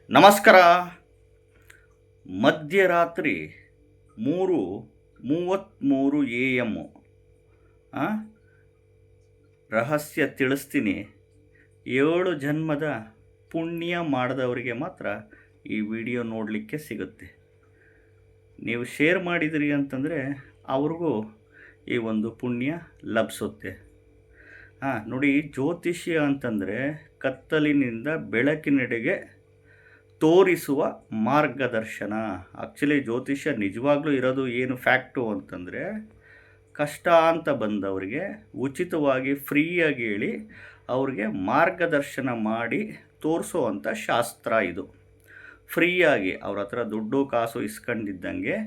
ನಮಸ್ಕಾರ. ಮಧ್ಯರಾತ್ರಿ 3:33 AM ರಹಸ್ಯ ತಿಳಿಸ್ತೀನಿ. 7 ಜನ್ಮದ ಪುಣ್ಯ ಮಾಡಿದವರಿಗೆ ಮಾತ್ರ ಈ ವಿಡಿಯೋ ನೋಡಲಿಕ್ಕೆ ಸಿಗುತ್ತೆ. ನೀವು ಶೇರ್ ಮಾಡಿದಿರಿ ಅಂತಂದರೆ ಅವ್ರಿಗೂ ಈ ಒಂದು ಪುಣ್ಯ ಲಭಿಸುತ್ತೆ. ನೋಡಿ, ಜ್ಯೋತಿಷ್ಯ ಅಂತಂದರೆ ಕತ್ತಲಿನಿಂದ ಬೆಳಕಿನೆಡೆಗೆ ತೋರಿಸುವ ಮಾರ್ಗದರ್ಶನ. ಆ್ಯಕ್ಚುಲಿ ಜ್ಯೋತಿಷ್ಯ ನಿಜವಾಗ್ಲೂ ಇರೋದು ಏನು ಫ್ಯಾಕ್ಟು ಅಂತಂದರೆ, ಕಷ್ಟ ಅಂತ ಬಂದವರಿಗೆ ಉಚಿತವಾಗಿ ಫ್ರೀಯಾಗಿ ಹೇಳಿ ಅವ್ರಿಗೆ ಮಾರ್ಗದರ್ಶನ ಮಾಡಿ ತೋರಿಸೋವಂಥ ಶಾಸ್ತ್ರ ಇದು. ಫ್ರೀಯಾಗಿ ಅವ್ರ ಹತ್ರ ದುಡ್ಡು ಕಾಸು ಇಸ್ಕೊಂಡಿದ್ದಂಗೆ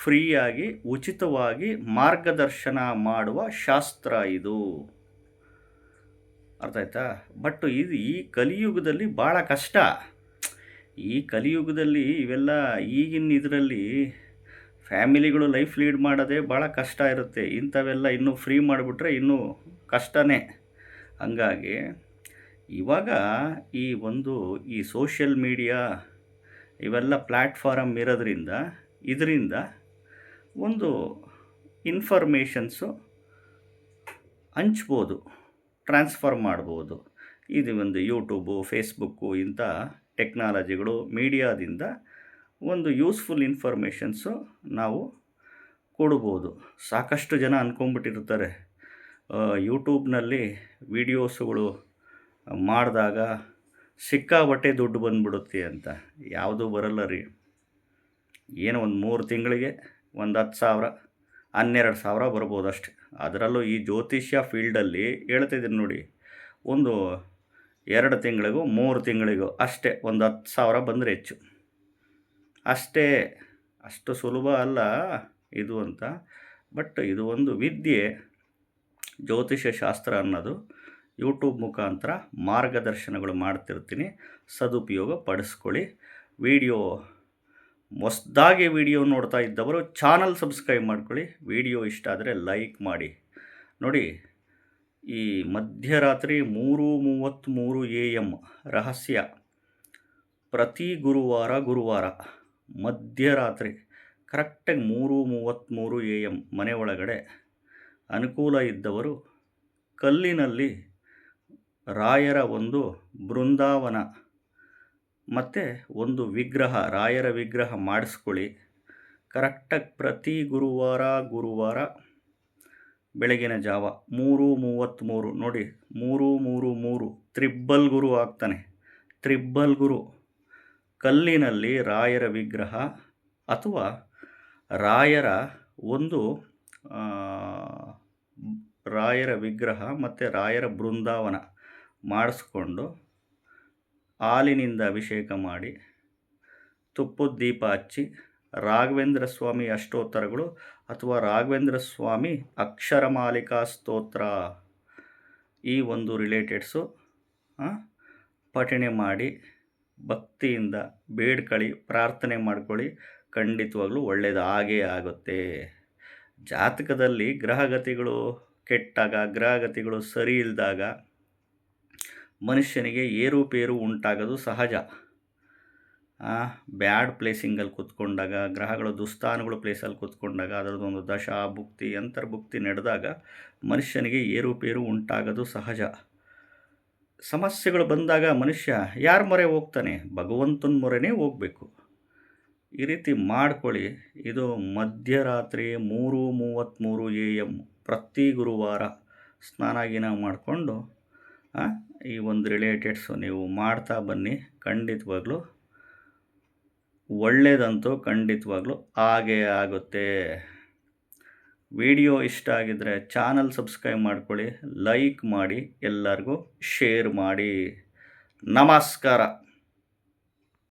ಫ್ರೀಯಾಗಿ ಉಚಿತವಾಗಿ ಮಾರ್ಗದರ್ಶನ ಮಾಡುವ ಶಾಸ್ತ್ರ ಇದು. ಅರ್ಥ ಆಯ್ತಾ? ಬಟ್ ಇದು ಈ ಕಲಿಯುಗದಲ್ಲಿ ಭಾಳ ಕಷ್ಟ. ಈ ಕಲಿಯುಗದಲ್ಲಿ ಇವೆಲ್ಲ ಈಗಿನ ಇದರಲ್ಲಿ ಫ್ಯಾಮಿಲಿಗಳು ಲೈಫ್ ಲೀಡ್ ಮಾಡೋದೇ ಭಾಳ ಕಷ್ಟ ಇರುತ್ತೆ. ಇಂಥವೆಲ್ಲ ಇನ್ನೂ ಫ್ರೀ ಮಾಡಿಬಿಟ್ರೆ ಇನ್ನೂ ಕಷ್ಟನೇ. ಹಂಗಾಗಿ ಇವಾಗ ಈ ಸೋಷಿಯಲ್ ಮೀಡಿಯಾ ಇವೆಲ್ಲ ಪ್ಲ್ಯಾಟ್ಫಾರಮ್ ಇರೋದ್ರಿಂದ ಇದರಿಂದ ಒಂದು ಇನ್ಫಾರ್ಮೇಷನ್ಸು ಹಂಚ್ಬೋದು, ಟ್ರಾನ್ಸ್ಫರ್ ಮಾಡ್ಬೋದು. ಇದು ಒಂದು ಯೂಟ್ಯೂಬು, ಫೇಸ್ಬುಕ್ಕು ಇಂಥ ಟೆಕ್ನಾಲಜಿಗಳು, ಮೀಡಿಯಾದಿಂದ ಒಂದು ಯೂಸ್ಫುಲ್ ಇನ್ಫಾರ್ಮೇಷನ್ಸು ನಾವು ಕೊಡ್ಬೋದು. ಸಾಕಷ್ಟು ಜನ ಅಂದ್ಕೊಂಬಿಟ್ಟಿರ್ತಾರೆ ಯೂಟ್ಯೂಬ್ನಲ್ಲಿ ವೀಡಿಯೋಸುಗಳು ಮಾಡಿದಾಗ ಸಿಕ್ಕಾಬಟ್ಟೆ ದುಡ್ಡು ಬಂದುಬಿಡುತ್ತೆ ಅಂತ. ಯಾವುದೂ ಬರಲ್ಲ ರೀ. ಏನೋ ಒಂದು 3 ತಿಂಗಳಿಗೆ ಒಂದು 10,000 12,000 ಬರ್ಬೋದು ಅಷ್ಟೆ. ಅದರಲ್ಲೂ ಈ ಜ್ಯೋತಿಷ್ಯ ಫೀಲ್ಡಲ್ಲಿ ಹೇಳ್ತಿದ್ದೀನಿ ನೋಡಿ, ಒಂದು 2 ತಿಂಗಳಿಗೂ 3 ತಿಂಗಳಿಗೂ ಅಷ್ಟೇ ಒಂದು 10,000 ಬಂದರೆ ಹೆಚ್ಚು. ಅಷ್ಟೇ. ಅಷ್ಟು ಸುಲಭ ಅಲ್ಲ ಇದು ಅಂತ. ಬಟ್ ಇದು ಒಂದು ವಿದ್ಯೆ. ಜ್ಯೋತಿಷ್ಯ ಶಾಸ್ತ್ರ ಅನ್ನೋದು ಯೂಟ್ಯೂಬ್ ಮುಖಾಂತರ ಮಾರ್ಗದರ್ಶನಗಳು ಮಾಡ್ತಿರ್ತೀನಿ. ಸದುಪಯೋಗ ಪಡಿಸ್ಕೊಳ್ಳಿ. ಹೊಸ್ದಾಗಿ ವಿಡಿಯೋ ನೋಡ್ತಾ ಇದ್ದವರು ಚಾನಲ್ ಸಬ್ಸ್ಕ್ರೈಬ್ ಮಾಡ್ಕೊಳ್ಳಿ. ವಿಡಿಯೋ ಇಷ್ಟ ಆದರೆ ಲೈಕ್ ಮಾಡಿ. ನೋಡಿ, ಈ ಮಧ್ಯರಾತ್ರಿ 3:33 AM ರಹಸ್ಯ ಪ್ರತಿ ಗುರುವಾರ ಮಧ್ಯರಾತ್ರಿ ಕರೆಕ್ಟಾಗಿ 3:33 AM ಮನೆ ಒಳಗಡೆ ಅನುಕೂಲ ಇದ್ದವರು ಕಲ್ಲಿನಲ್ಲಿ ರಾಯರ ಒಂದು ಬೃಂದಾವನ ಮತ್ತು ಒಂದು ವಿಗ್ರಹ, ರಾಯರ ವಿಗ್ರಹ ಮಾಡಿಸ್ಕೊಳ್ಳಿ. ಕರೆಕ್ಟಾಗಿ ಪ್ರತಿ ಗುರುವಾರ ಬೆಳಗಿನ ಜಾವ 3:33 ನೋಡಿ, 3:33 ತ್ರಿಬ್ಬಲ್ ಗುರು ಆಗ್ತಾನೆ. ತ್ರಿಬ್ಬಲ್ ಗುರು ಕಲ್ಲಿನಲ್ಲಿ ರಾಯರ ವಿಗ್ರಹ ಅಥವಾ ರಾಯರ ವಿಗ್ರಹ ಮತ್ತು ರಾಯರ ಬೃಂದಾವನ ಮಾಡಿಸ್ಕೊಂಡು ಹಾಲಿನಿಂದ ಅಭಿಷೇಕ ಮಾಡಿ ತುಪ್ಪದ ದೀಪ ಹಚ್ಚಿ ರಾಘವೇಂದ್ರ ಸ್ವಾಮಿ ಅಷ್ಟೋತ್ತರಗಳು ಅಥವಾ ರಾಘವೇಂದ್ರ ಸ್ವಾಮಿ ಅಕ್ಷರಮಾಲಿಕಾ ಸ್ತೋತ್ರ ಈ ಒಂದು ರಿಲೇಟೆಡ್ಸು ಪಠಣೆ ಮಾಡಿ ಭಕ್ತಿಯಿಂದ ಬೇಡ್ಕೊಳ್ಳಿ, ಪ್ರಾರ್ಥನೆ ಮಾಡ್ಕೊಳ್ಳಿ. ಖಂಡಿತವಾಗ್ಲೂ ಒಳ್ಳೆಯದು ಆಗೇ ಆಗುತ್ತೆ. ಜಾತಕದಲ್ಲಿ ಗ್ರಹಗತಿಗಳು ಕೆಟ್ಟಾಗ, ಗ್ರಹಗತಿಗಳು ಸರಿ ಇಲ್ಲದಾಗ ಮನುಷ್ಯನಿಗೆ ಏರುಪೇರು ಉಂಟಾಗೋದು ಸಹಜ. ಬ್ಯಾಡ್ ಪ್ಲೇಸಿಂಗಲ್ಲಿ ಕೂತ್ಕೊಂಡಾಗ, ಗ್ರಹಗಳು ದುಸ್ಥಾನಗಳು ಪ್ಲೇಸಲ್ಲಿ ಕೂತ್ಕೊಂಡಾಗ, ಅದರದ್ದೊಂದು ದಶಾ ಭುಕ್ತಿ ಅಂತರ್ಭುಕ್ತಿ ನಡೆದಾಗ ಮನುಷ್ಯನಿಗೆ ಏರುಪೇರು ಉಂಟಾಗೋದು ಸಹಜ. ಸಮಸ್ಯೆಗಳು ಬಂದಾಗ ಮನುಷ್ಯ ಯಾರ ಮೊರೆ ಹೋಗ್ತಾನೆ? ಭಗವಂತನ ಮೊರೆನೇ ಹೋಗಬೇಕು. ಈ ರೀತಿ ಮಾಡ್ಕೊಳ್ಳಿ. ಇದು ಮಧ್ಯರಾತ್ರಿ 3:33 AM ಪ್ರತಿ ಗುರುವಾರ ಸ್ನಾನ ಮಾಡಿಕೊಂಡು ಈ ಒಂದು ರಿಲೇಟೆಡ್ಸು ನೀವು ಮಾಡ್ತಾ ಬನ್ನಿ. ಖಂಡಿತವಾಗ್ಲೂ ಒಳ್ಳೆಯದಂತೂ ಖಂಡಿತವಾಗ್ಲೂ ಆಗೇ ಆಗುತ್ತೆ. ವಿಡಿಯೋ ಇಷ್ಟ ಆಗಿದ್ದರೆ ಚಾನಲ್ ಸಬ್ಸ್ಕ್ರೈಬ್ ಮಾಡ್ಕೊಳ್ಳಿ, ಲೈಕ್ ಮಾಡಿ, ಎಲ್ಲರಿಗೂ ಶೇರ್ ಮಾಡಿ. ನಮಸ್ಕಾರ.